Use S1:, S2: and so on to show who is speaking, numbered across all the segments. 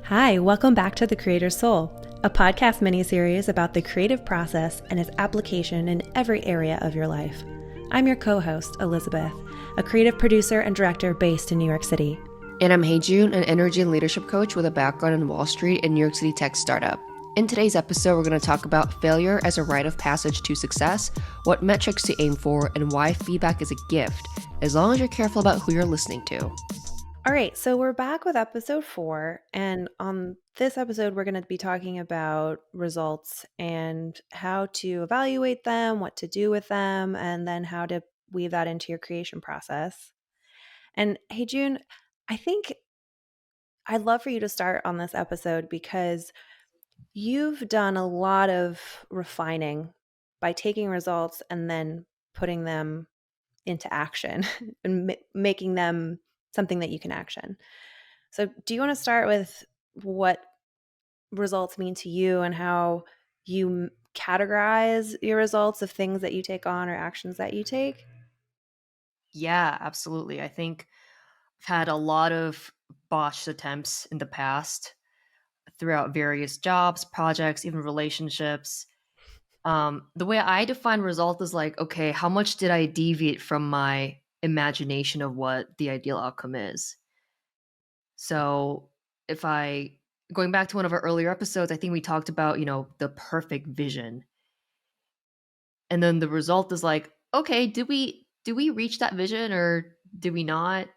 S1: Hi, welcome back to The Creator's Soul, a podcast miniseries about the creative process and its application in every area of your life. I'm your co-host, Elizabeth, a creative producer and director based in New York City.
S2: And I'm Heijun, an energy and leadership coach with a background in Wall Street and New York City tech startup. In today's episode, we're going to talk about failure as a rite of passage to success, what metrics to aim for, and why feedback is a gift, as long as you're careful about who you're listening to.
S1: All right, so we're back with episode 4, and on this episode, we're going to be talking about results and how to evaluate them, what to do with them, and then how to weave that into your creation process. And hey, June, I think I'd love for you to start on this episode because you've done a lot of refining by taking results and then putting them into action and making them something that you can action. So do you want to start with what results mean to you and how you categorize your results of things that you take on or actions that you take?
S2: Yeah, absolutely. I think I've had a lot of botched attempts in the past throughout various jobs, projects, even relationships. The way I define result is like, okay, how much did I deviate from my imagination of what the ideal outcome is? So if I going back to one of our earlier episodes, I think we talked about, the perfect vision. And then the result is like, okay, did we reach that vision or did we not?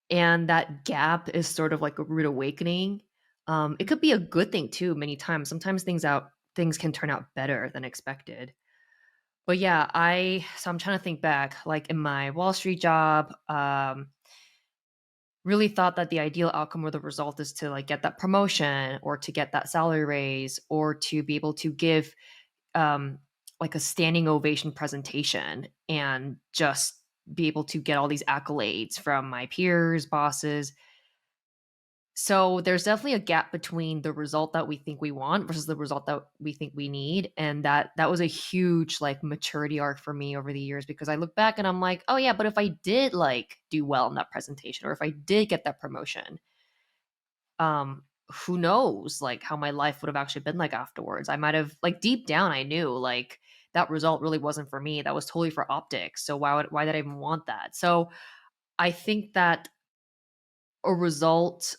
S2: And that gap is sort of like a rude awakening. It could be a good thing too, many times. Sometimes things can turn out better than expected. But yeah, I'm trying to think back, like in my Wall Street job, really thought that the ideal outcome or the result is to like get that promotion or to get that salary raise or to be able to give um like a standing ovation presentation and just be able to get all these accolades from my peers, bosses. So there's definitely a gap between the result that we think we want versus the result that we think we need, and that was a huge like maturity arc for me over the years, because I look back and I'm like, oh yeah, but if I did like do well in that presentation or if I did get that promotion, um who knows like how my life would have actually been like afterwards. I might have, like, deep down I knew like that result really wasn't for me. That was totally for optics. So why did I even want that? So I think that a result,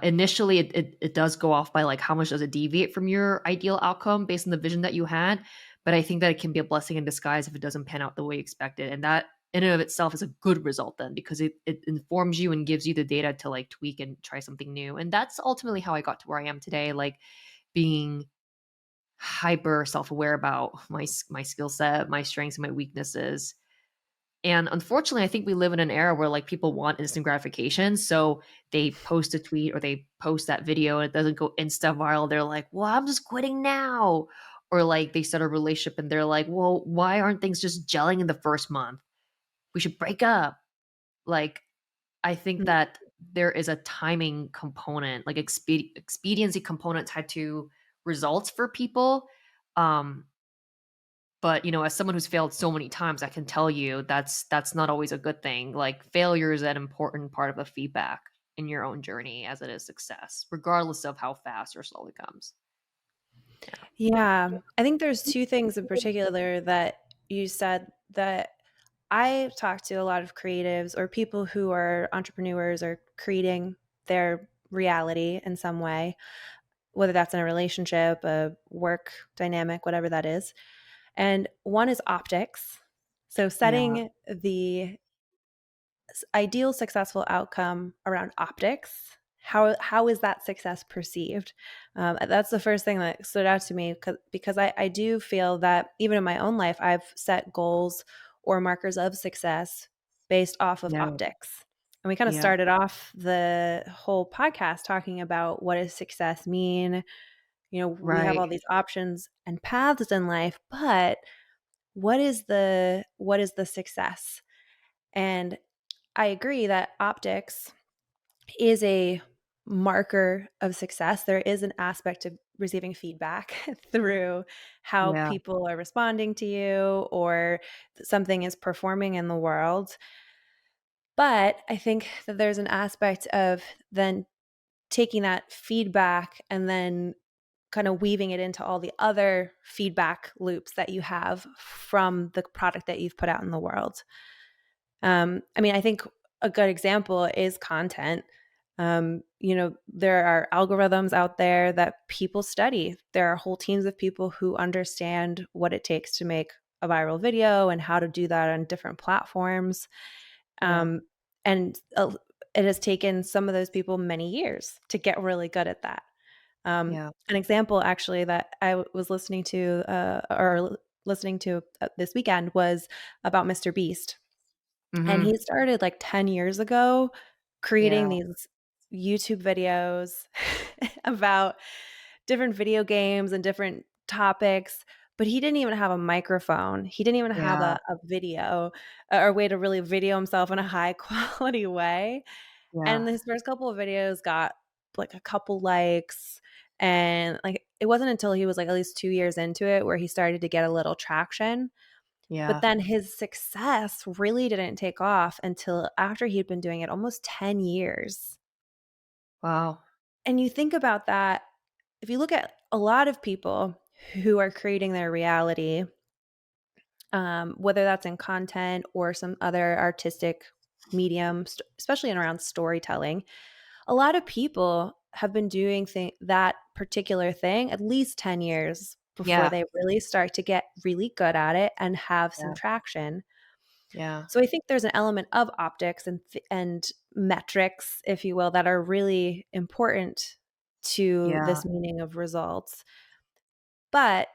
S2: initially it does go off by like how much does it deviate from your ideal outcome based on the vision that you had. But I think that it can be a blessing in disguise if it doesn't pan out the way you expected, and that in and of itself is a good result then, because it informs you and gives you the data to like tweak and try something new. And that's ultimately how I got to where I am today, like being hyper self-aware about my skill set, my strengths and my weaknesses. And unfortunately, I think we live in an era where like people want instant gratification. So they post a tweet or they post that video and it doesn't go insta viral. They're like, well, I'm just quitting now. Or like they start a relationship and they're like, well, why aren't things just gelling in the first month? We should break up. Like, I think that there is a timing component, like expediency component tied to results for people. Um, but, as someone who's failed so many times, I can tell you that's not always a good thing. Like, failure is an important part of the feedback in your own journey as it is success, regardless of how fast or slow it comes.
S1: Yeah, I think there's two things in particular that you said that I talk to a lot of creatives or people who are entrepreneurs or creating their reality in some way, whether that's in a relationship, a work dynamic, whatever that is. And one is optics. So
S2: Yeah.
S1: setting the ideal successful outcome around optics. How is that success perceived? That's the first thing that stood out to me because I do feel that even in my own life, I've set goals or markers of success based off of
S2: Yeah.
S1: optics. And we kind of
S2: Yeah.
S1: started off the whole podcast talking about what does success mean? We have
S2: Right.
S1: all these options and paths in life, but what is the success? And I agree that optics is a marker of success. There is an aspect of receiving feedback through how
S2: Yeah.
S1: people are responding to you or something is performing in the world. But I think that there's an aspect of then taking that feedback and then kind of weaving it into all the other feedback loops that you have from the product that you've put out in the world. I mean, I think a good example is content. There are algorithms out there that people study. There are whole teams of people who understand what it takes to make a viral video and how to do that on different platforms.
S2: Yeah.
S1: Um, and it has taken some of those people many years to get really good at that.
S2: Yeah.
S1: An example actually that was listening to this weekend was about Mr. Beast. And
S2: Mhm.
S1: he started like 10 years ago
S2: Yeah.
S1: creating these YouTube videos about different video games and different topics, but he didn't even have a microphone. He didn't even have
S2: Yeah.
S1: a video or a way to really video himself in a high quality way.
S2: Yeah.
S1: And his first couple of videos got like a couple likes. And like it wasn't until he was like at least 2 years into it where he started to get a little traction. But
S2: Yeah.
S1: then his success really didn't take off until after he'd been doing it almost 10 years.
S2: Wow.
S1: And you think about that, if you look at a lot of people who are creating their reality, whether that's in content or some other artistic medium, especially in around storytelling, a lot of people have been doing that particular thing at least 10 years before
S2: Yeah.
S1: they really start to get really good at it and have some
S2: Yeah.
S1: traction.
S2: Yeah.
S1: So I think there's an element of optics and metrics, if you will, that are really important to
S2: Yeah.
S1: this meaning of results. But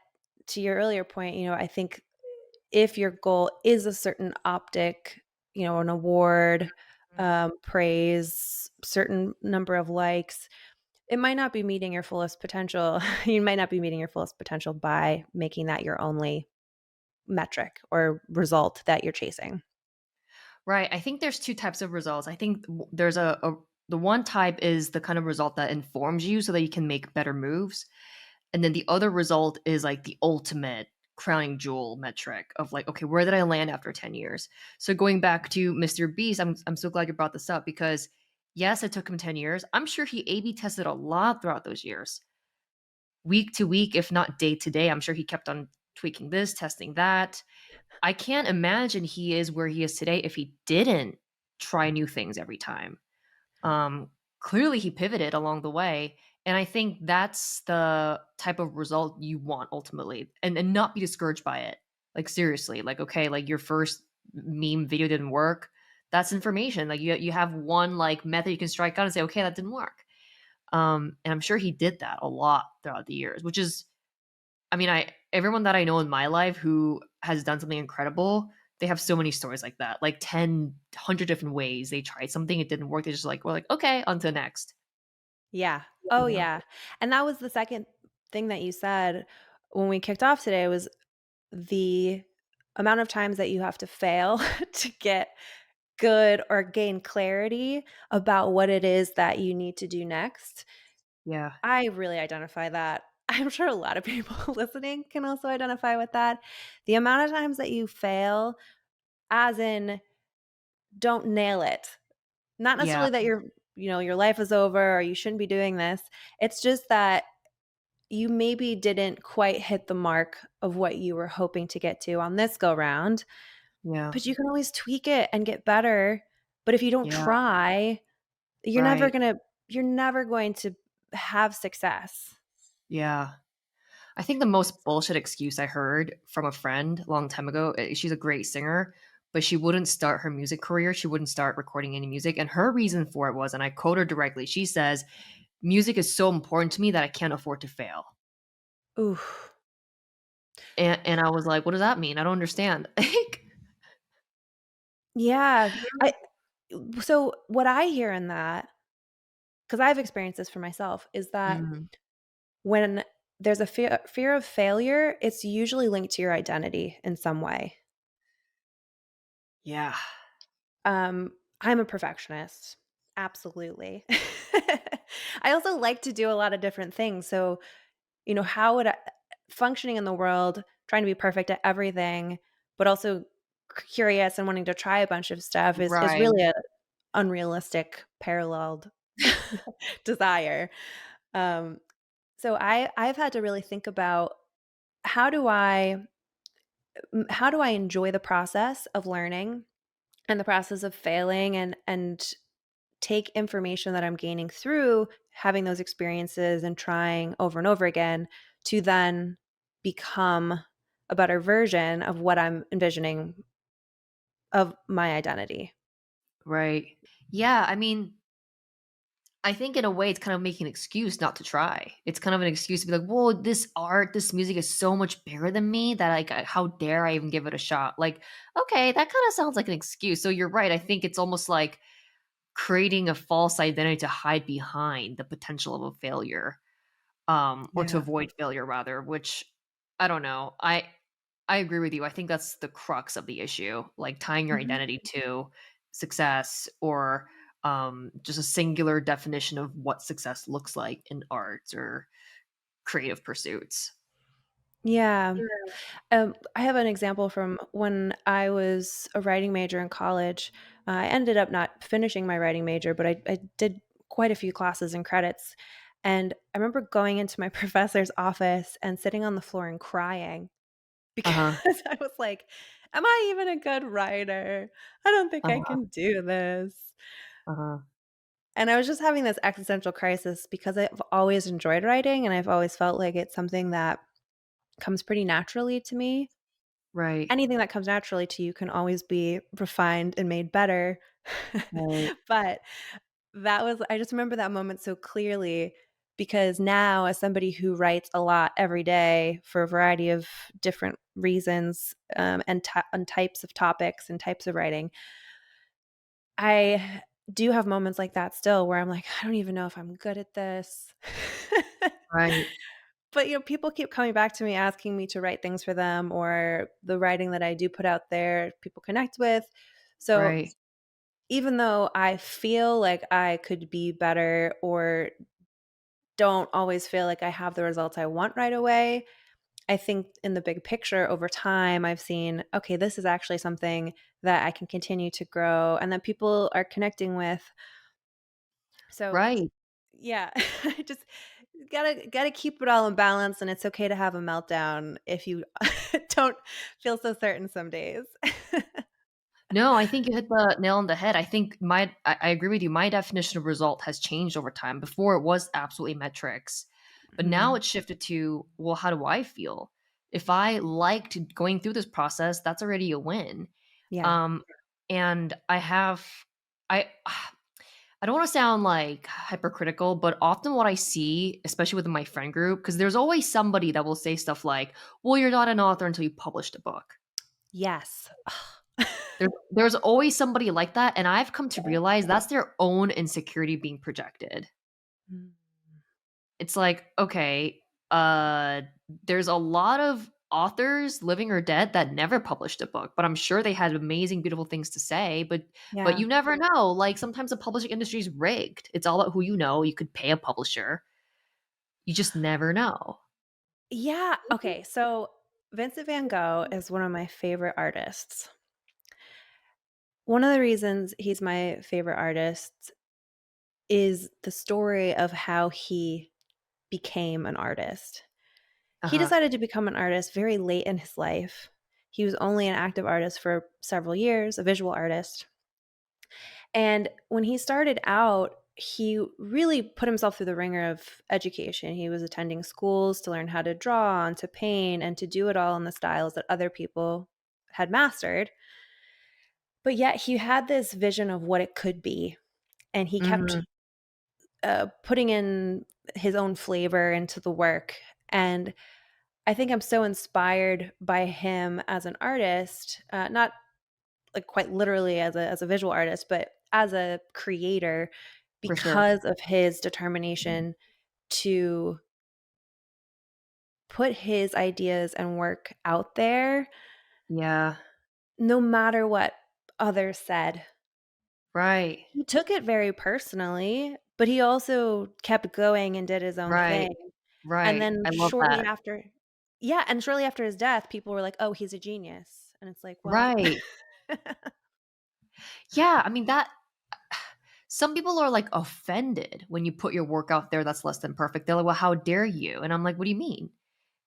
S1: to your earlier point, I think if your goal is a certain optic, an award,
S2: Mhm.
S1: praise, certain number of likes, it might not be meeting your fullest potential. You might not be meeting your fullest potential by making that your only metric or result that you're chasing.
S2: Right. I think there's two types of results. I think there's a the one type is the kind of result that informs you so that you can make better moves. And then the other result is like the ultimate crowning jewel metric of like, okay, where did I land after 10 years? So going back to Mr. Beast, I'm so glad you brought this up because yes, it took him 10 years. I'm sure he A/B tested a lot throughout those years. Week to week, if not day to day, I'm sure he kept on tweaking this, testing that. I can't imagine he is where he is today if he didn't try new things every time. Clearly he pivoted along the way, and I think that's the type of result you want ultimately, and not be discouraged by it. Like seriously, like okay, like your first meme video didn't work. That's information. Like you have one like method you can strike out and say, okay, that didn't work. And I'm sure he did that a lot throughout the years, which is I mean, I everyone that I know in my life who has done something incredible, they have so many stories like that. Like 10, 100 different ways they tried something, it didn't work. They just like, we're like, okay, on to the next.
S1: Yeah. Oh,
S2: Yeah.
S1: yeah. And that was the second thing that you said when we kicked off today was the amount of times that you have to fail to get good or gain clarity about what it is that you need to do next.
S2: Yeah.
S1: I really identify that. I'm sure a lot of people listening can also identify with that. The amount of times that you fail, as in don't nail it. Not
S2: Yeah.
S1: necessarily that your life is over or you shouldn't be doing this. It's just that you maybe didn't quite hit the mark of what you were hoping to get to on this go round,
S2: Yeah.
S1: but you can always tweak it and get better. But if you don't
S2: Yeah.
S1: try,
S2: Right.
S1: you're never going to have success.
S2: Yeah. I think the most bullshit excuse I heard from a friend a long time ago, she's a great singer, but she wouldn't start her music career. She wouldn't start recording any music. And her reason for it was, and I quote her directly, she says, music is so important to me that I can't afford to fail.
S1: Ooh.
S2: And I was like, "What does that mean? I don't understand." Like
S1: Yeah. So what I hear in that, because I've experienced this for myself, is that
S2: Mhm.
S1: when there's a fear of failure, it's usually linked to your identity in some way.
S2: Yeah.
S1: I'm a perfectionist. Absolutely. I also like to do a lot of different things. So, how would functioning in the world, trying to be perfect at everything, but also curious and wanting to try a bunch of stuff is
S2: Right.
S1: really a unrealistic paralleled. desire. Um, so I've had to really think about how do I how do I enjoy the process of learning and the process of failing and take information that I'm gaining through having those experiences and trying over and over again to then become a better version of what I'm envisioning of my identity.
S2: Right. Yeah, I mean, I think in a way it's kind of making an excuse not to try. It's kind of an excuse to be like, "Whoa, this art, this music is so much bigger than me that like how dare I even give it a shot?" Like, okay, that kind of sounds like an excuse. So you're right. I think it's almost like creating a false identity to hide behind the potential of a failure, or to
S1: Yeah.
S2: avoid failure rather, which I don't know. I agree with you. I think that's the crux of the issue, like tying your
S1: Mhm.
S2: identity to success or just a singular definition of what success looks like in arts or creative pursuits.
S1: Yeah. I have an example from when I was a writing major in college. I ended up not finishing my writing major, but I did quite a few classes and credits. And I remember going into my professor's office and sitting on the floor and crying
S2: Uh
S1: because
S2: huh.
S1: I was like, "Am I even a good writer? I don't think
S2: Uh
S1: I
S2: huh.
S1: can do this."
S2: Uh huh.
S1: And I was just having this existential crisis because I've always enjoyed writing and I've always felt like it's something that comes pretty naturally to me.
S2: Right.
S1: Anything that comes naturally to you can always be refined and made better.
S2: Right.
S1: But that was I just remember that moment so clearly because now as somebody who writes a lot every day for a variety of different reasons, and types of topics and types of writing, I do have moments like that still where I'm like, "I don't even know if I'm good at this."
S2: Right.
S1: But, people keep coming back to me asking me to write things for them or the writing that I do put out there, people connect with. So,
S2: Right.
S1: even though I feel like I could be better or don't always feel like I have the results I want right away, I think in the big picture over time, I've seen, okay, this is actually something that I can continue to grow and that people are connecting with. So,
S2: Right.
S1: yeah, I just gotta keep it all in balance, and it's okay to have a meltdown if you don't feel so certain some days.
S2: No, I think you hit the nail on the head. I think I agree with you. My definition of result has changed over time. Before it was absolutely metrics, but now
S1: Mhm.
S2: it's shifted to, well, how do I feel? If I liked going through this process, that's already a win.
S1: Yeah.
S2: Um, and I I don't want to sound like hypercritical, but often what I see, especially within my friend group, because there's always somebody that will say stuff like, "Well, you're not an author until you published a book."
S1: Yes.
S2: There's always somebody like that, and I've come to realize that's their own insecurity being projected.
S1: Mm.
S2: It's like, okay, uh, there's a lot of authors, living or dead, that never published a book, but I'm sure they had amazing, beautiful things to say, but
S1: Yeah.
S2: you never know. Like, sometimes the publishing industry is rigged. It's all about who you know. You could pay a publisher. You just never know.
S1: Yeah, okay, so Vincent van Gogh is one of my favorite artists. One of the reasons he's my favorite artist is the story of how he became an artist. He
S2: Uh-huh.
S1: decided to become an artist very late in his life. He was only an active artist for several years, a visual artist. And when he started out, he really put himself through the ringer of education. He was attending schools to learn how to draw and to paint and to do it all in the styles that other people had mastered. But yet he had this vision of what it could be. And he kept
S2: Mhm.
S1: putting in his own flavor into the work. And I think I'm so inspired by him as an artist, not like quite literally as a visual artist, but as a creator
S2: For sure.
S1: because of his determination to put his ideas and work out there
S2: Yeah.
S1: no matter what others said.
S2: Right.
S1: He took it very personally, but he also kept going and did his own
S2: Right.
S1: thing. And
S2: Right.
S1: then
S2: I love
S1: shortly
S2: that.
S1: after yeah, and shortly after his death, people were like, "Oh, he's a genius." And it's like, well
S2: Right. Yeah, I mean, that some people are like offended when you put your work out there that's less than perfect. They're like, well, how dare you? And I'm like, what do you mean?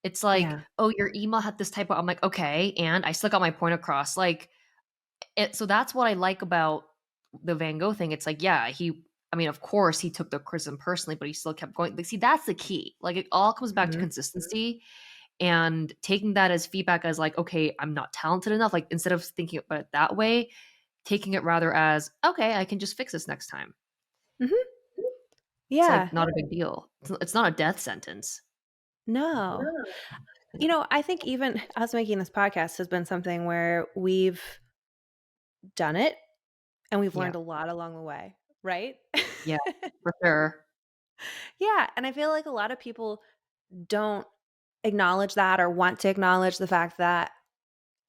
S2: It's like,
S1: Yeah.
S2: oh, your email had this typo. I'm like, okay. And I still got my point across. Like, so that's what I like about the Van Gogh thing. It's like, yeah, I mean, of course, he took the criticism personally, but he still kept going. Like, see, that's the key. Like, it all comes back to
S1: Mhm.
S2: consistency and taking that as feedback as like, okay, I'm not talented enough. Like, instead of thinking about it that way, taking it rather as, okay, I can just fix this next time.
S1: Mhm.
S2: It's
S1: Yeah.
S2: like not a big deal. It's not a death sentence.
S1: No. I think even us making this podcast has been something where we've done it and we've
S2: Yeah.
S1: learned a lot along the way, right?
S2: Yeah, for sure.
S1: Yeah, and I feel like a lot of people don't acknowledge that or want to acknowledge the fact that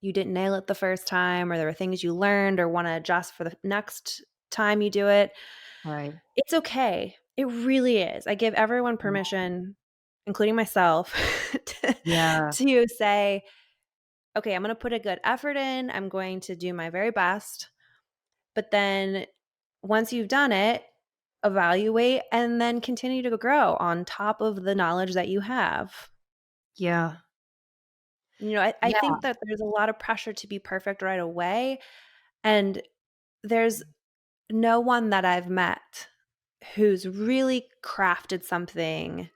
S1: you didn't nail it the first time or there were things you learned or wanna adjust for the next time you do it.
S2: Right.
S1: It's okay. It really is. I give everyone
S2: Yeah.
S1: permission, including myself, to
S2: Yeah.
S1: to say, "Okay, I'm gonna put a good effort in. I'm going to do my very best." But then once you've done it, evaluate and then continue to grow on top of the knowledge that you have.
S2: Yeah.
S1: I
S2: Yeah.
S1: think that there's a lot of pressure to be perfect right away, and there's no one that I've met who's really crafted something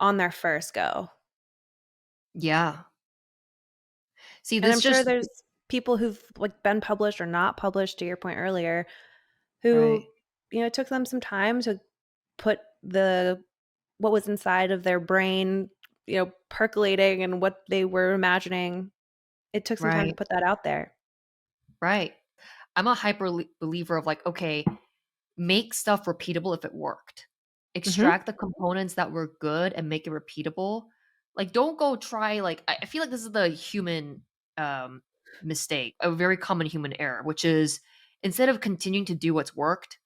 S1: on their first go.
S2: Yeah. See,
S1: And I'm
S2: this
S1: sure
S2: just
S1: there's people who've, like, been published or not published, to your point earlier, who,
S2: right.
S1: it took them some time to put the what was inside of their brain, percolating and what they were imagining. It took some time to
S2: Right.
S1: put that out there.
S2: Right. I'm a hyper believer of like, okay, make stuff repeatable if it worked.
S1: Mhm.
S2: Extract the components that were good and make it repeatable. Like, don't go try like I feel like this is the human um mistake, a very common human error, which is instead of continuing to do what's worked,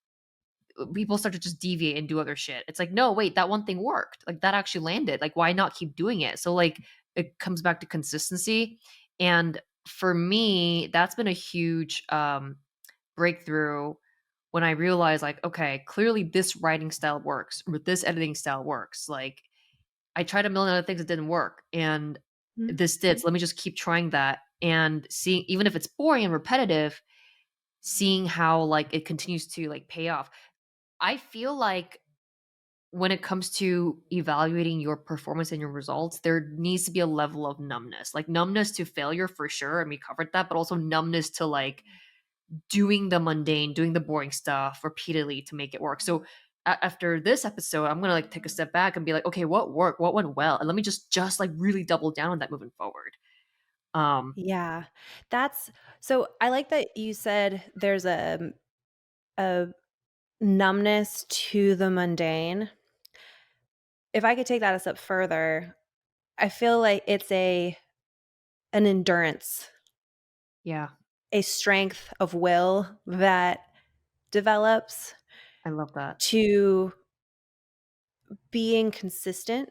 S2: people start to just deviate and do other shit. It's like, no, wait, that one thing worked. Like that actually landed. Like, why not keep doing it? So like it comes back to consistency. And for me, that's been a huge breakthrough when I realized like, okay, clearly this writing style works or this editing style works. Like I tried a million other things that didn't work. And
S1: Mhm.
S2: this did. So let me just keep trying that and seeing even if it's boring and repetitive, seeing how like it continues to like pay off. I feel like when it comes to evaluating your performance and your results, there needs to be a level of numbness, like numbness to failure for sure. And we covered that, but also numbness to like doing the mundane, doing the boring stuff repeatedly to make it work. So after this episode, I'm gonna like take a step back and be like, okay, what worked, what went well, and let me just like really double down on that moving forward. Um,
S1: Yeah. That's so I like that you said there's a numbness to the mundane. If I could take that a step further, I feel like it's an endurance,
S2: yeah,
S1: a strength of will that develops
S2: I love that.
S1: to being consistent,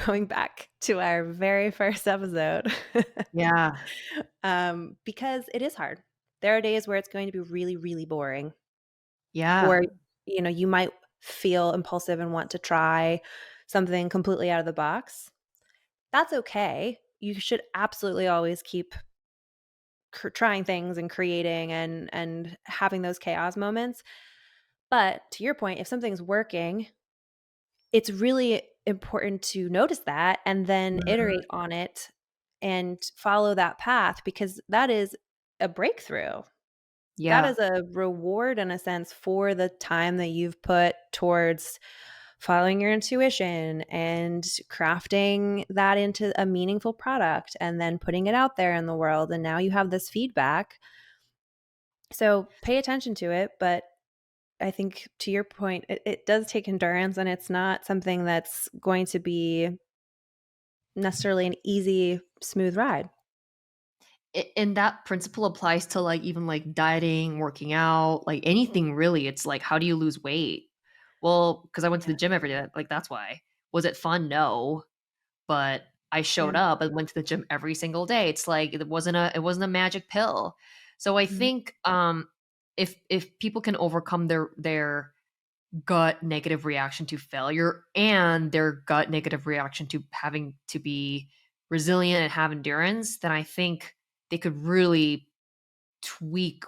S1: going back to our very first episode,
S2: Yeah,
S1: because it is hard. There are days where it's going to be really, really boring,
S2: yeah,
S1: or, you might feel impulsive and want to try something completely out of the box. That's okay. You should absolutely always keep trying things and creating and having those chaos moments. But to your point, if something's working, it's really important to notice that and then
S2: mhm,
S1: iterate on it and follow that path because that is a breakthrough. That
S2: yeah.
S1: is a reward in a sense for the time that you've put towards following your intuition and crafting that into a meaningful product and then putting it out there in the world. And now you have this feedback. So pay attention to it. But I think to your point, it does take endurance and it's not something that's going to be necessarily an easy, smooth ride.
S2: And that principle applies to like even like dieting, working out, like anything really. It's like, how do you lose weight? Well, because I went to
S1: Yeah.
S2: the gym every day. Like that's why. Was it fun? No, but I showed
S1: Yeah.
S2: up and went to the gym every single day. It's like it wasn't a magic pill. So I
S1: Mhm.
S2: think if people can overcome their gut negative reaction to failure and their gut negative reaction to having to be resilient and have endurance, then I think they could really tweak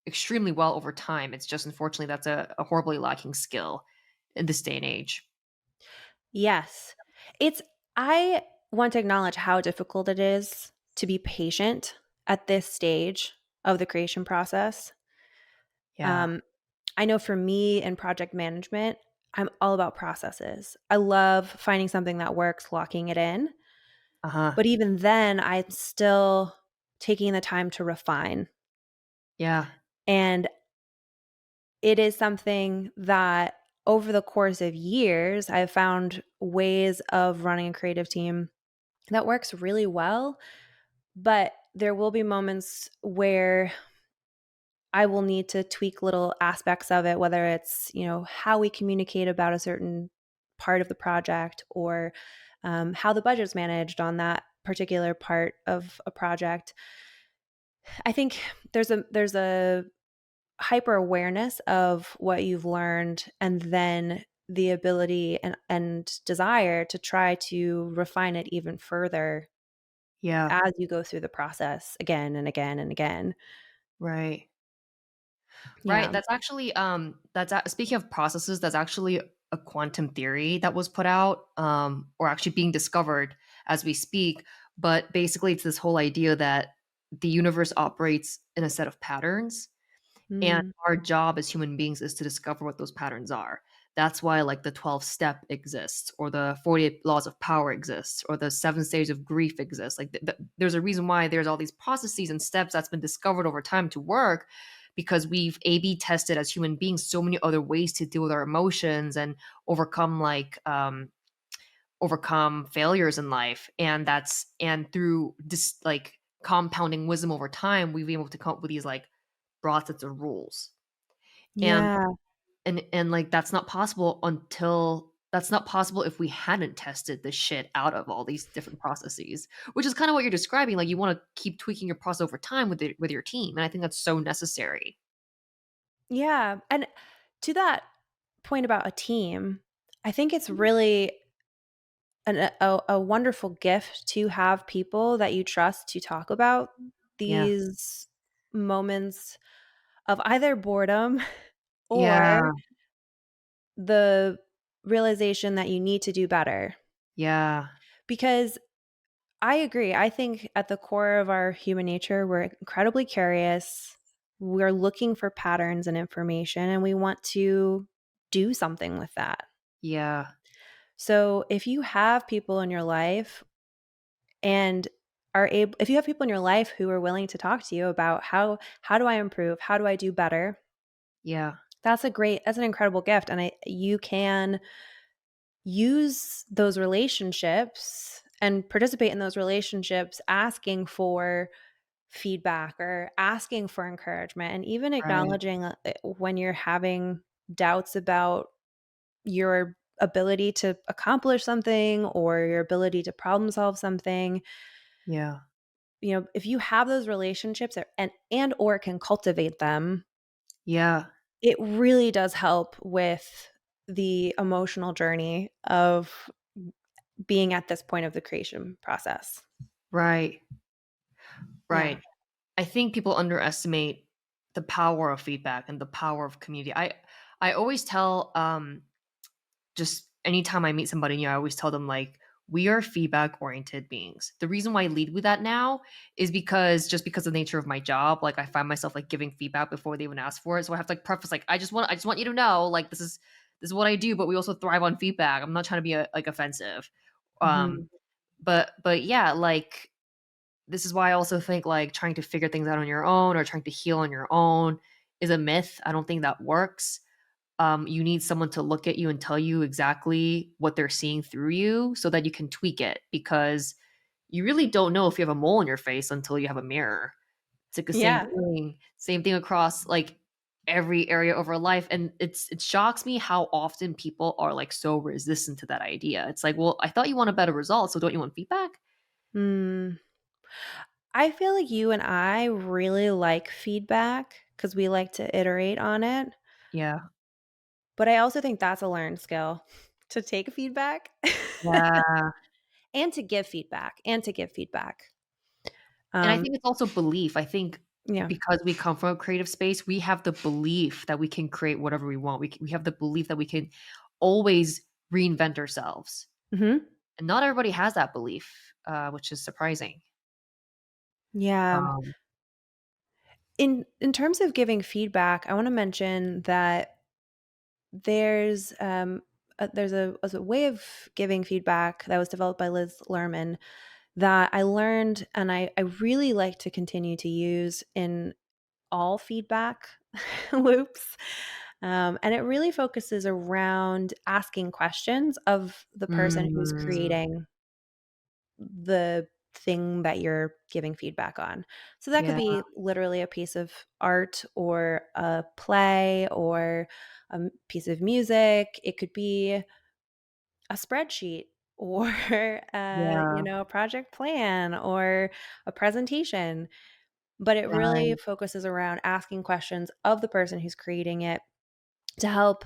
S2: extremely well over time. It's just unfortunately that's a horribly lacking skill in this day and age.
S1: Yes. It's I want to acknowledge how difficult it is to be patient at this stage of the creation process.
S2: Yeah.
S1: Um, I know for me in project management, I'm all about processes. I love finding something that works, locking it in.
S2: Uh-huh.
S1: But even then, I'm still taking the time to refine.
S2: Yeah.
S1: And it is something that over the course of years, I've found ways of running a creative team that works really well. But there will be moments where I will need to tweak little aspects of it, whether it's, how we communicate about a certain part of the project or how the budget's managed on that particular part of a project. I think there's a hyper awareness of what you've learned and then the ability and desire to try to refine it even further
S2: Yeah.
S1: as you go through the process again and again and again.
S2: Right. Right.
S1: Yeah.
S2: That's actually speaking of processes, that's actually a quantum theory that was put out or actually being discovered as we speak, but basically it's this whole idea that the universe operates in a set of patterns. And
S1: Mm.
S2: our job as human beings is to discover what those patterns are. That's why, like, the 12 step exists, or the 48 laws of power exists, or the seven stages of grief exists. Like, there's a reason why there's all these processes and steps that's been discovered over time to work because we've A B tested as human beings so many other ways to deal with our emotions and overcome, overcome failures in life. And through just like compounding wisdom over time, we've been able to come up with these like broad sets of rules. And
S1: Yeah.
S2: and like that's not possible if we hadn't tested the shit out of all these different processes, which is kind of what you're describing. Like you want to keep tweaking your process over time with your team, and I think that's so necessary.
S1: Yeah. And to that point about a team, I think it's really a wonderful gift to have people that you trust to talk about
S2: Yeah.
S1: these moments of either boredom or
S2: Yeah.
S1: the realization that you need to do better.
S2: Yeah.
S1: Because I agree. I think at the core of our human nature, we're incredibly curious. We're looking for patterns and information, and we want to do something with that.
S2: Yeah.
S1: So if you have people in your life and if you have people in your life who are willing to talk to you about how do I improve? How do I do better?
S2: Yeah.
S1: That's an incredible gift. And you can use those relationships and participate in those relationships asking for feedback or asking for encouragement and even
S2: Right.
S1: acknowledging when you're having doubts about your ability to accomplish something or your ability to problem solve something.
S2: Yeah.
S1: If you have those relationships and or can cultivate them,
S2: Yeah.
S1: it really does help with the emotional journey of being at this point of the creation process.
S2: Right.
S1: Yeah.
S2: Right. I think people underestimate the power of feedback and the power of community. I always tell just anytime I meet somebody new, I always tell them like we are feedback oriented beings. The reason why I lead with that now is because of the nature of my job, like I find myself like giving feedback before they even ask for it. So I have to like preface like I just want you to know like this is what I do, but we also thrive on feedback. I'm not trying to be like offensive. Um
S1: Mhm.
S2: but yeah, like this is why I also think like trying to figure things out on your own or trying to heal on your own is a myth. I don't think that works. You need someone to look at you and tell you exactly what they're seeing through you so that you can tweak it because you really don't know if you have a mole in your face until you have a mirror. It's like the
S1: Yeah.
S2: same thing across like every area of our life. And it shocks me how often people are like so resistant to that idea. It's like, well, I thought you want a better result, so don't you want feedback?
S1: Mm. I feel like you and I really like feedback because we like to iterate on it.
S2: Yeah.
S1: But I also think that's a learned skill to take feedback
S2: Yeah.
S1: and to give feedback and to give feedback.
S2: And I
S1: Um,
S2: think it's also belief. I think
S1: yeah.
S2: because we come from a creative space, we have the belief that we can create whatever we want. We have the belief that we can always reinvent ourselves.
S1: Mhm.
S2: And not everybody has that belief, which is surprising.
S1: Yeah.
S2: Um,
S1: In terms of giving feedback, I wanna mention that there's, there's a way of giving feedback that was developed by Liz Lerman that I learned and I really like to continue to use in all feedback loops. And it really focuses around asking questions of the person who's
S2: mm,
S1: creating the thing that you're giving feedback on. So that could
S2: yeah,
S1: be literally a piece of art or a play or piece of music. It could be a spreadsheet or
S2: yeah,
S1: a project plan or a presentation, but it really
S2: right.
S1: focuses around asking questions of the person who's creating it to help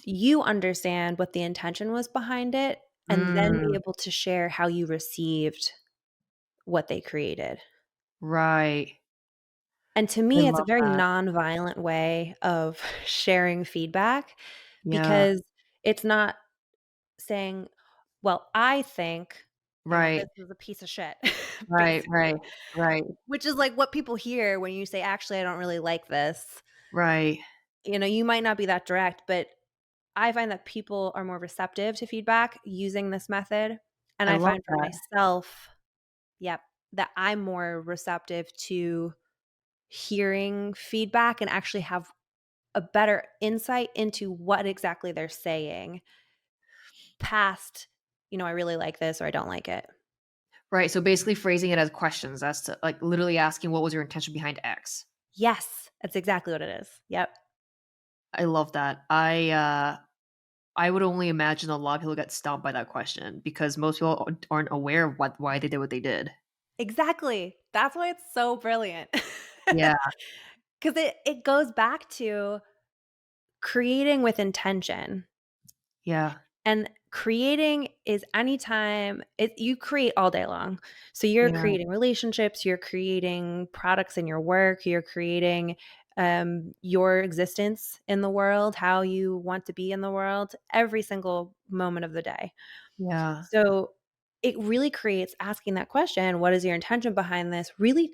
S1: you understand what the intention was behind it and then be
S2: Mm,
S1: able to share how you received what they created.
S2: right.
S1: And to
S2: I
S1: me, it's a
S2: love
S1: very
S2: that.
S1: nonviolent way of sharing feedback
S2: Yeah,
S1: because it's not saying, "Well, I think,
S2: right,
S1: this is a piece of shit,"
S2: right, right,
S1: basically,
S2: right,
S1: which is like what people hear when you say, "Actually, I don't really like this."
S2: right.
S1: You might not be that direct, but I find that people are more receptive to feedback using this method, and
S2: I
S1: I
S2: love
S1: find for
S2: that.
S1: myself, yep, that I'm more receptive to hearing feedback and actually have a better insight into what exactly they're saying past, "I really like this," or "I don't like it."
S2: Right, so basically phrasing it as questions as to like literally asking what was your intention behind X.
S1: Yes, that's exactly what it is. Yep.
S2: I love that. I would only imagine a lot of people get stumped by that question because most people aren't aware of why they did what they did.
S1: Exactly. That's why it's so brilliant.
S2: Yeah,
S1: Because it goes back to creating with intention.
S2: yeah,
S1: And creating is anytime you create all day long. So you're
S2: yeah,
S1: creating relationships, you're creating products in your work, you're creating your existence in the world, how you want to be in the world every single moment of the day.
S2: yeah,
S1: So it really creates asking that question, what is your intention behind this? Really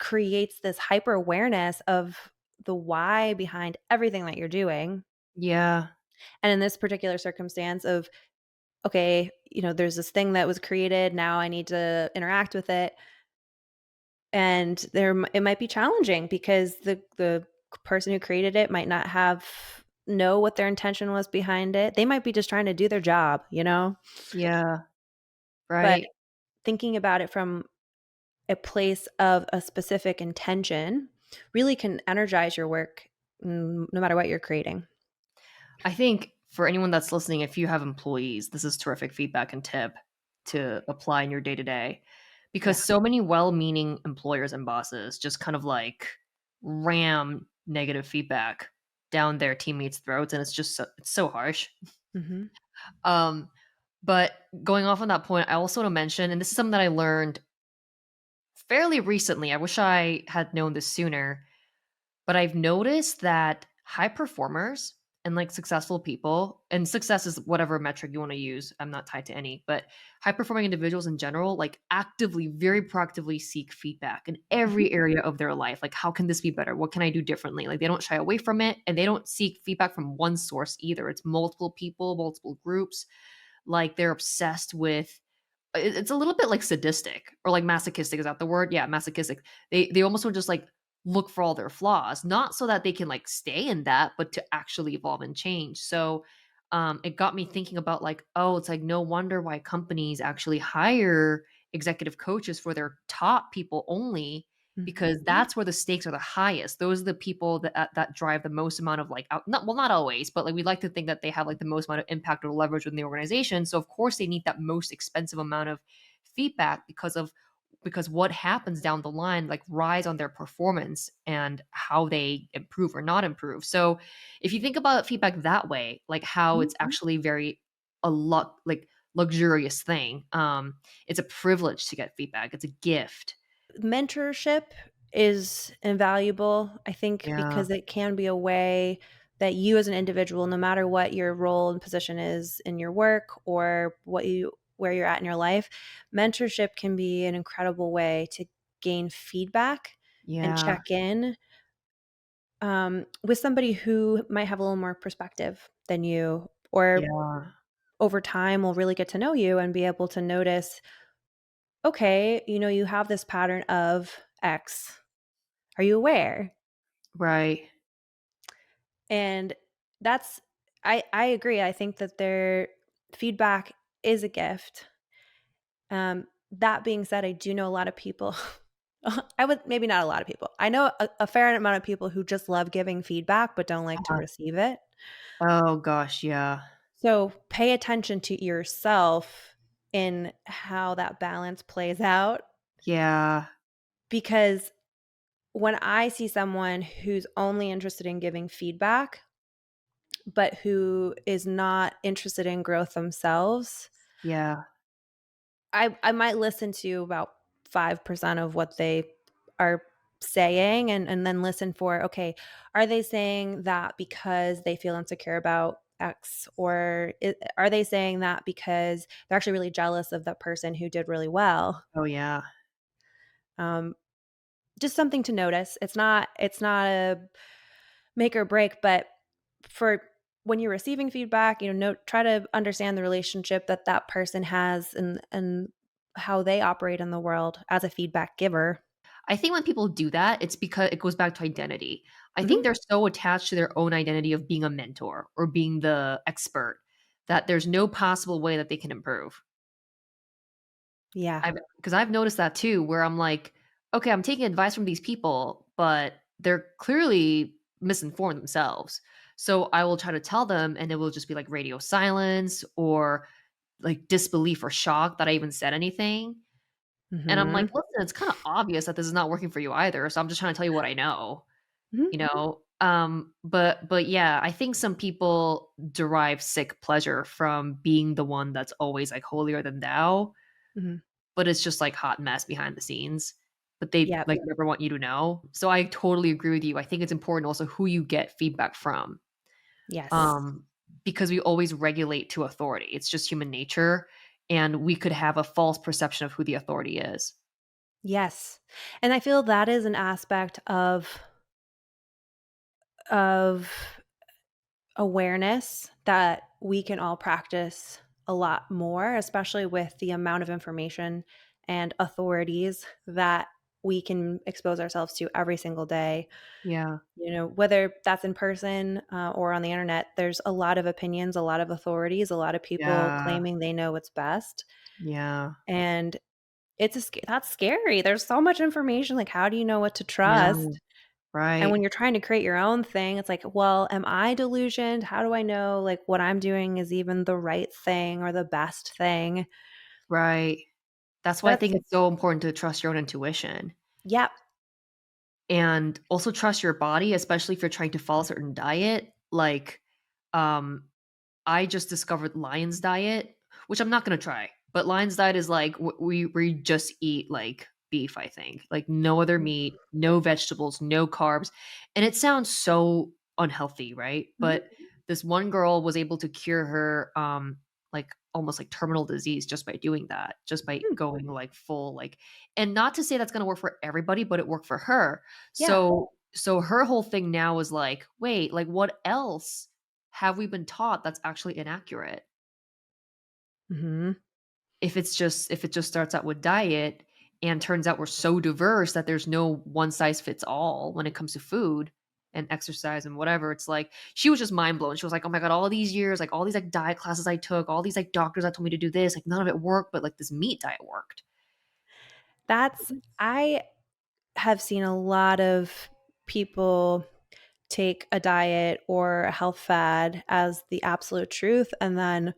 S1: creates this hyper awareness of the why behind everything that you're doing.
S2: yeah,
S1: And in this particular circumstance of okay, there's this thing that was created, now I need to interact with it, and it might be challenging because the person who created it might not have know what their intention was behind it. They might be just trying to do their job.
S2: yeah,
S1: But
S2: right.
S1: thinking about it from a place of a specific intention really can energize your work, no matter what you're creating.
S2: I think for anyone that's listening, if you have employees, this is terrific feedback and tip to apply in your day to day
S1: Yeah.
S2: because so many well meaning employers and bosses just kind of like ram negative feedback down their teammates' throats. And it's so harsh.
S1: Mhm.
S2: Um, but going off on that point, I also want to mention, and this is something that I learned fairly recently. I wish I had known this sooner, but I've noticed that high performers and like successful people, and success is whatever metric you want to use. I'm not tied to any, but high performing individuals in general, like actively, very proactively seek feedback in
S1: Mhm.
S2: every area of their life. Like, how can this be better? What can I do differently? Like, they don't shy away from it and they don't seek feedback from one source either. It's multiple people, multiple groups. Like, they're obsessed with it's a little bit like sadistic or like masochistic. Is that the word? Yeah, masochistic. They almost would just like look for all their flaws, not so that they can like stay in that, but to actually evolve and change. So it got me thinking about like, oh, it's like no wonder why companies actually hire executive coaches for their top people only
S1: Mhm.
S2: because that's where the stakes are the highest. Those are the people that drive the most amount of like out, not well, not always, but like we like to think that they have like the most amount of impact or leverage within the organization. So of course they need that most expensive amount of feedback because of because what happens down the line like rise on their performance and how they improve or not improve. So if you think about feedback that way, like how it's
S1: Mhm.
S2: actually very a lot like luxurious thing. It's a privilege to get feedback. It's a gift.
S1: Mentorship is invaluable, I think,
S2: Yeah.
S1: because it can be a way that you as an individual, no matter what your role and position is in your work or where you're at in your life, mentorship can be an incredible way to gain feedback and
S2: Yeah.
S1: check in with somebody who might have a little more perspective than you, or
S2: Yeah.
S1: over time will really get to know you and be able to notice, okay, you have this pattern of X. Are you aware?
S2: Right.
S1: And that's I agree. I think that their feedback is a gift. That being said, I do know a lot of people. I would maybe not a lot of people. I know a fair amount of people who just love giving feedback but don't like to
S2: Uh-huh.
S1: receive it.
S2: Oh gosh, yeah.
S1: So pay attention to yourself in how that balance plays out,
S2: Yeah.
S1: because when I see someone who's only interested in giving feedback, but who is not interested in growth themselves,
S2: Yeah.
S1: I might listen to about 5% of what they are saying, and then listen for, okay, are they saying that because they feel insecure about X, or are they saying that because they're actually really jealous of that person who did really well?
S2: Oh yeah.
S1: Um, just something to notice. It's not a make or break, but for when you're receiving feedback, try to understand the relationship that that person has, and how they operate in the world as a feedback giver.
S2: I think when people do that, it's because it goes back to identity. I think
S1: Mhm.
S2: they're so attached to their own identity of being a mentor or being the expert that there's no possible way that they can improve.
S1: Yeah.
S2: I've noticed that too, where I'm like, okay, I'm taking advice from these people, but they're clearly misinformed themselves. So I will try to tell them, and it will just be like radio silence or like disbelief or shock that I even said anything. And I'm like,
S1: Mhm.
S2: listen, it's kind of obvious that this is not working for you either. So I'm just trying to tell you what I know,
S1: Mhm.
S2: you know? But yeah, I think some people derive sick pleasure from being the one that's always like holier than thou,
S1: Mhm.
S2: but it's just like hot mess behind the scenes. But they
S1: Yep.
S2: like never want you to know. So I totally agree with you. I think it's important also who you get feedback from.
S1: Yes.
S2: Um, because we always regulate to authority. It's just human nature. And we could have a false perception of who the authority is.
S1: Yes. And I feel that is an aspect of awareness that we can all practice a lot more, especially with the amount of information and authorities that we can expose ourselves to every single day.
S2: Yeah.
S1: Whether that's in person or on the internet, there's a lot of opinions, a lot of authorities, a lot of people
S2: Yeah.
S1: claiming they know what's best.
S2: Yeah.
S1: And that's scary. There's so much information. Like, how do you know what to
S2: I know.
S1: trust? And
S2: Right.
S1: when you're trying to create your own thing, it's like, well, am I delusioned? How do I know like what I'm doing is even the right thing or the best thing?
S2: Right. That's why I
S1: That's
S2: think it's so important to trust your own intuition
S1: Yep.
S2: and also trust your body, especially if you're trying to follow a certain diet. Like, um, I just discovered Lion's Diet, which I'm not gonna try, but Lion's Diet is like we just eat like beef, I think. Like no other meat, no vegetables, no carbs. And it sounds so unhealthy, right?
S1: Mhm.
S2: But this one girl was able to cure her like almost like terminal disease just by doing that, just by
S1: Hmm.
S2: going like full like and not to say that's gonna work for everybody, but it worked for her.
S1: Yeah.
S2: So her whole thing now is like, wait, like what else have we been taught that's actually inaccurate?
S1: Mhm.
S2: If it just starts out with diet and turns out we're so diverse that there's no one size fits all when it comes to food and exercise and whatever, it's like she was just mind blown. She was like, "Oh my god, all these years, like all these like diet classes I took, all these like doctors that told me to do this, like none of it worked, but like this meat diet worked."
S1: That's I have seen a lot of people take a diet or a health fad as the absolute truth, and then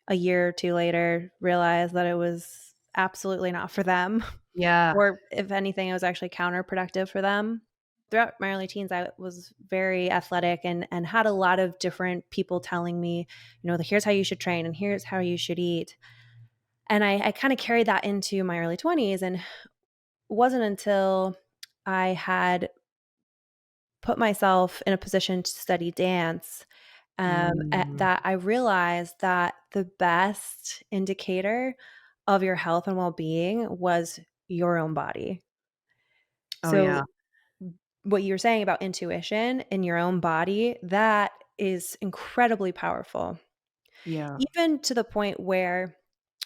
S1: a year or two later realize that it was absolutely not for them.
S2: Yeah.
S1: Or if anything, it was actually counterproductive for them. Throughout my early teens, I was very athletic and had a lot of different people telling me, here's how you should train and here's how you should eat. And I kind of carried that into my early 20s. And it wasn't until I had put myself in a position to study dance
S2: Mm.
S1: that I realized that the best indicator of your health and well being was your own body.
S2: Oh,
S1: So,
S2: yeah.
S1: what you're saying about intuition in your own body, that is incredibly powerful,
S2: Yeah.
S1: even to the point where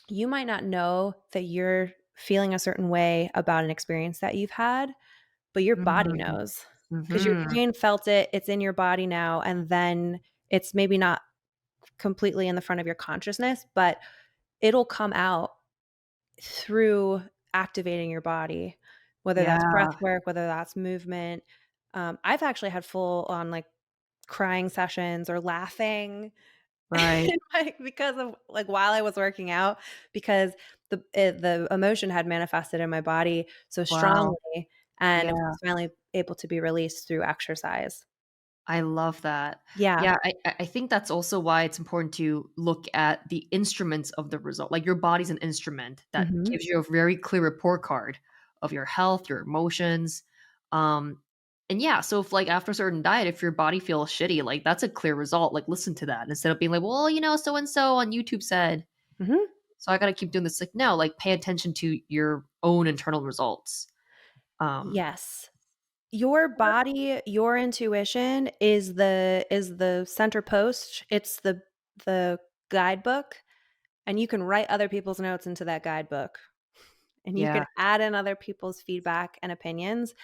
S1: you might not know that you're feeling a certain way about an experience that you've had, but your body
S2: Mhm.
S1: knows because your
S2: Mhm.
S1: brain felt it, it's in your body now, and then it's maybe not completely in the front of your consciousness, but it'll come out through activating your body, whether that's breath
S2: Yeah.
S1: work, whether that's movement. I've actually had full on like crying sessions or laughing
S2: Right.
S1: like because of like while I was working out because the emotion had manifested in my body so
S2: Wow.
S1: strongly and it
S2: Yeah.
S1: was finally able to be released through exercise.
S2: I love that.
S1: Yeah.
S2: Yeah, I think that's also why it's important to look at the instruments of the result. Like, your body's an instrument that
S1: Mhm.
S2: gives you a very clear report card of your health, your emotions, and yeah, so if, like, after a certain diet, if your body feels shitty, like, that's a clear result, like, listen to that instead of being like, "Well, so and so on YouTube said,
S1: Mhm.
S2: so I gotta keep doing this." Like, no, like, pay attention to your own internal results. Um
S1: Yes. Your body, your intuition is the center post. It's the guidebook, and you can write other people's notes into that guidebook, and you
S2: Yeah,
S1: can add in other people's feedback and opinions,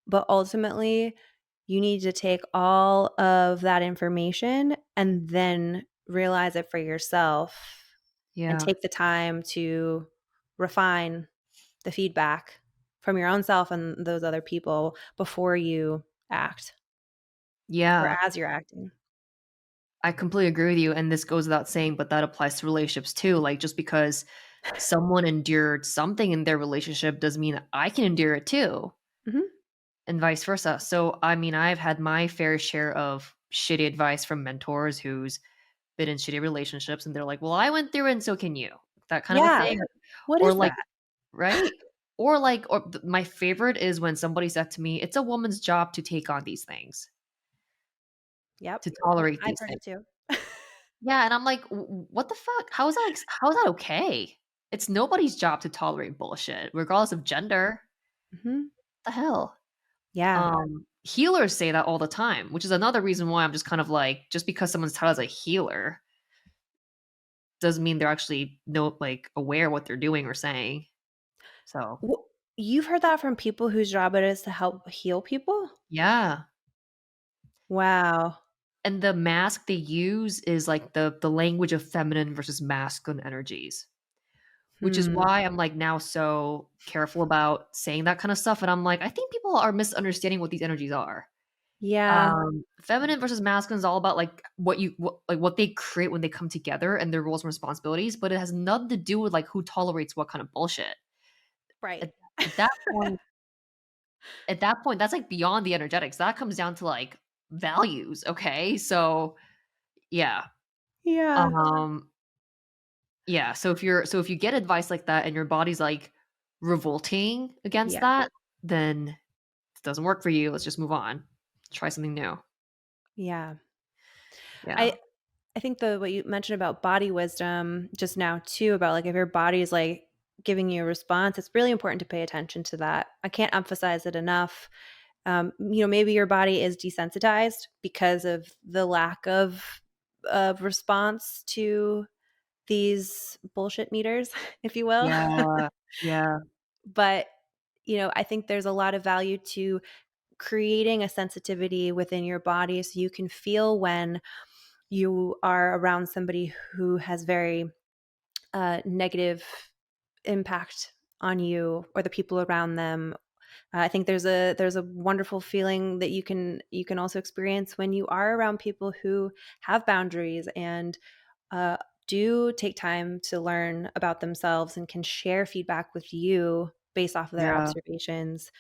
S1: but ultimately, you need to take all of that information and then realize it for yourself and
S2: yeah,
S1: take the time to refine the feedback from your own self and those other people before you act or
S2: yeah.
S1: as you're acting.
S2: I completely agree with you, and this goes without saying, but that applies to relationships too. Like, just because someone endured something in their relationship doesn't mean that I can endure it too,
S1: Mhm.
S2: and vice versa. So, I mean, I've had my fair share of shitty advice from mentors who's been in shitty relationships, and they're like, "Well, I went through it, and so can you." That kind of a
S1: Yeah.
S2: thing,
S1: What
S2: or
S1: is
S2: like,
S1: that?
S2: right? Or like, my favorite is when somebody said to me, "It's a woman's job to take on these things,
S1: Yep.
S2: to tolerate
S1: I've
S2: these
S1: heard
S2: things."
S1: it too.
S2: Yeah, and I'm like, What the fuck? How is that okay? It's nobody's job to tolerate bullshit, regardless of gender.
S1: Mhm.
S2: The hell?"
S1: Yeah.
S2: Healers say that all the time, which is another reason why I'm just kind of like, just because someone's titled as a healer doesn't mean they're actually aware of what they're doing or saying. So,
S1: W You've heard that from people whose job it is to help heal people?
S2: yeah.
S1: Wow.
S2: And the mask they use is like the language of feminine versus masculine energies. Which is
S1: Hmm.
S2: why I'm, like, now so careful about saying that kinda stuff, and I'm like, I think people are misunderstanding what these energies are.
S1: Yeah.
S2: Feminine versus masculine is all about, like, what they create when they come together and their roles and responsibilities, but it has nothing to do with, like, who tolerates what kind of bullshit.
S1: Right.
S2: At at that point that's, like, beyond the energetics. That comes down to, like, values, okay? So, yeah.
S1: Yeah.
S2: Um Yeah, so if you get advice like that and your body's, like, revolting against
S1: Yeah.
S2: that, then it doesn't work for you, let's just move on. Try something new.
S1: Yeah.
S2: Yeah.
S1: I I think the what you mentioned about body wisdom just now too, about like if your body is like giving you a response, it's really important to pay attention to that. I can't emphasize it enough. Maybe your body is desensitized because of the lack of response to these bullshit meters, if you will.
S2: Yeah. Yeah.
S1: But I think there's a lot of value to creating a sensitivity within your body so you can feel when you are around somebody who has very negative impact on you or the people around them. I think there's a wonderful feeling that you can also experience when you are around people who have boundaries and do take time to learn about themselves and can share feedback with you based off of their
S2: Yeah.
S1: observations.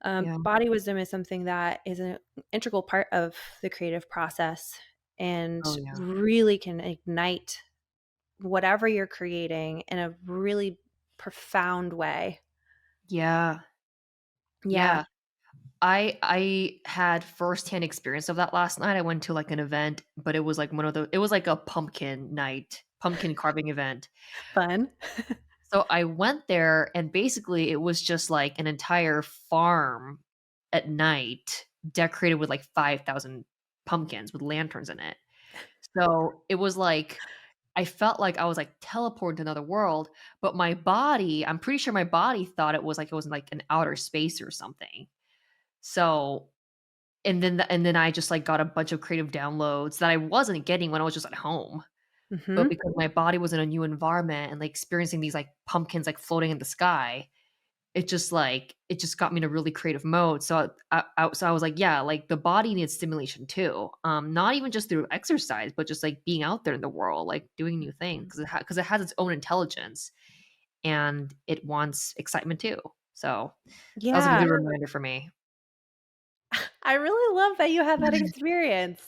S2: Yeah.
S1: Body wisdom is something that is an integral part of the creative process and
S2: Oh, yeah.
S1: really can ignite whatever you're creating in a really profound way.
S2: Yeah.
S1: Yeah.
S2: Yeah. I had firsthand experience of that last night. I went to, like, an event, but it was, like, it was like a pumpkin night, pumpkin carving event.
S1: Fun.
S2: So I went there, and basically it was just, like, an entire farm at night decorated with, like, 5,000 pumpkins with lanterns in it. So it was like I felt like I was, like, teleported to another world, but my body I'm pretty sure my body thought it was in, like, an outer space or something. So and then I just, like, got a bunch of creative downloads that I wasn't getting when I was just at home, but
S1: Hmm.
S2: because my body was in a new environment and, like, experiencing these, like, pumpkins, like, floating in the sky, it just got me in a really creative mode, so I was like, "Yeah, like, the body needs stimulation too." Not even just through exercise, but just, like, being out there in the world, like, doing new things because 'cause it has its own intelligence, and it wants excitement too. So, that was a
S1: Yeah.
S2: good reminder for me.
S1: I really love that you had that experience.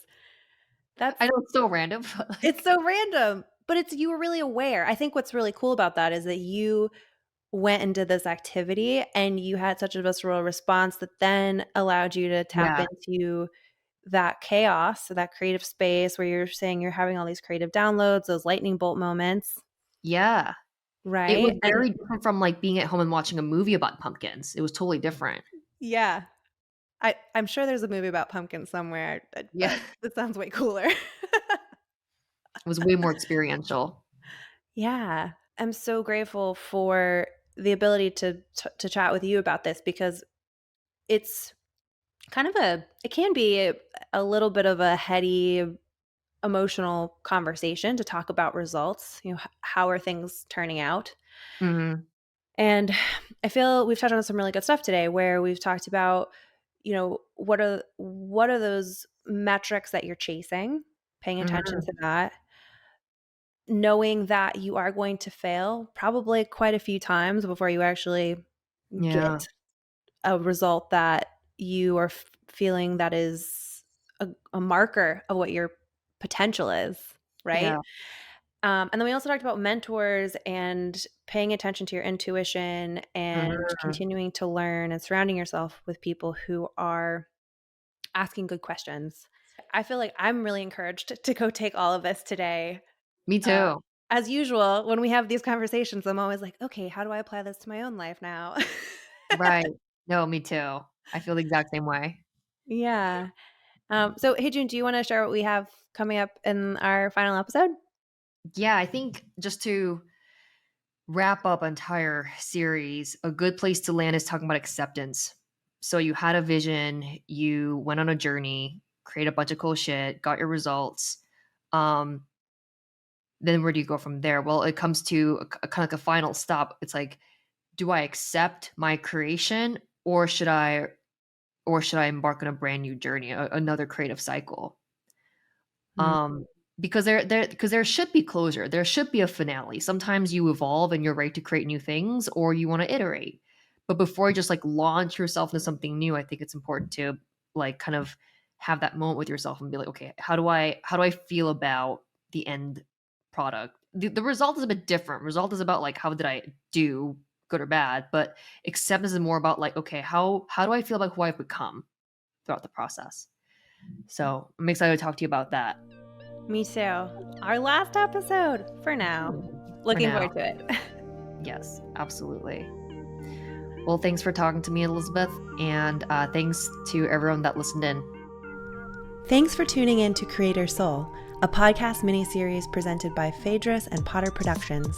S1: That's
S2: I know it's so random, but,
S1: It's
S2: like
S1: so random, but it's you were really aware. I think what's really cool about that is that you went and did this activity and you had such a visceral response that then allowed you to tap
S2: Yeah.
S1: into that chaos, so that creative space where you're saying you're having all these creative downloads, those lightning bolt moments,
S2: Yeah. It was
S1: right? And
S2: very different from, like, being at home and watching a movie about pumpkins. It was totally different.
S1: yeah, I'm sure there's a movie about pumpkins somewhere,
S2: Yeah.
S1: but this sounds way cooler.
S2: It was way more experiential.
S1: Yeah, I'm so grateful for the ability to chat with you about this because it's kind of it can be a little bit of a heady, emotional conversation to talk about results, how are things turning out?
S2: Mhm.
S1: And I feel we've touched on some really good stuff today where we've talked about, what are those metrics that you're chasing, paying attention
S2: Mhm.
S1: to that, knowing that you are going to fail probably quite a few times before you actually get
S2: Yeah.
S1: a result that you are feeling that is a marker of what your potential is, right?
S2: Yeah.
S1: And then we also talked about mentors and paying attention to your intuition and
S2: Mhm.
S1: continuing to learn and surrounding yourself with people who are asking good questions. I feel like I'm really encouraged to go take all of this today.
S2: Me
S1: Uh,
S2: too.
S1: as usual, when we have these conversations, I'm always like, okay, how do I apply this to my own life now?
S2: Right. No, me too. I feel the exact same way.
S1: Yeah. So, hey, June, do you want to share what we have coming up in our final episode?
S2: Yeah, I think just to wrap up entire series, a good place to land is talking about acceptance. So you had a vision, you went on a journey, create a bunch of cool shit, got your results. Um, then where do you go from there? Well, it comes to a kind of like a final stop. It's like, do I accept my creation or should I embark on a brand new journey, another creative cycle?
S1: Mm.
S2: Because there should be closure. There should be a finale. Sometimes you evolve and you're ready to create new things, or you want to iterate. But before you just like launch yourself into something new, I think it's important to like kind of have that moment with yourself and be like, okay, how do I feel about the end product? The result is a bit different. Result is about like how did I do, good or bad. But acceptance is more about like, okay, how do I feel about who I've become throughout the process? So I'm excited to talk to you about that.
S1: Me too. Our last episode for now.
S2: For
S1: Looking
S2: now.
S1: forward to it.
S2: Yes, absolutely. Well, thanks for talking to me, Elizabeth, and thanks to everyone that listened in.
S1: Thanks for tuning in to Creator Soul, a podcast miniseries presented by Pheydrus and Potter Productions.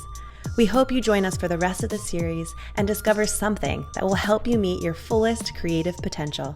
S1: We hope you join us for the rest of the series and discover something that will help you meet your fullest creative potential.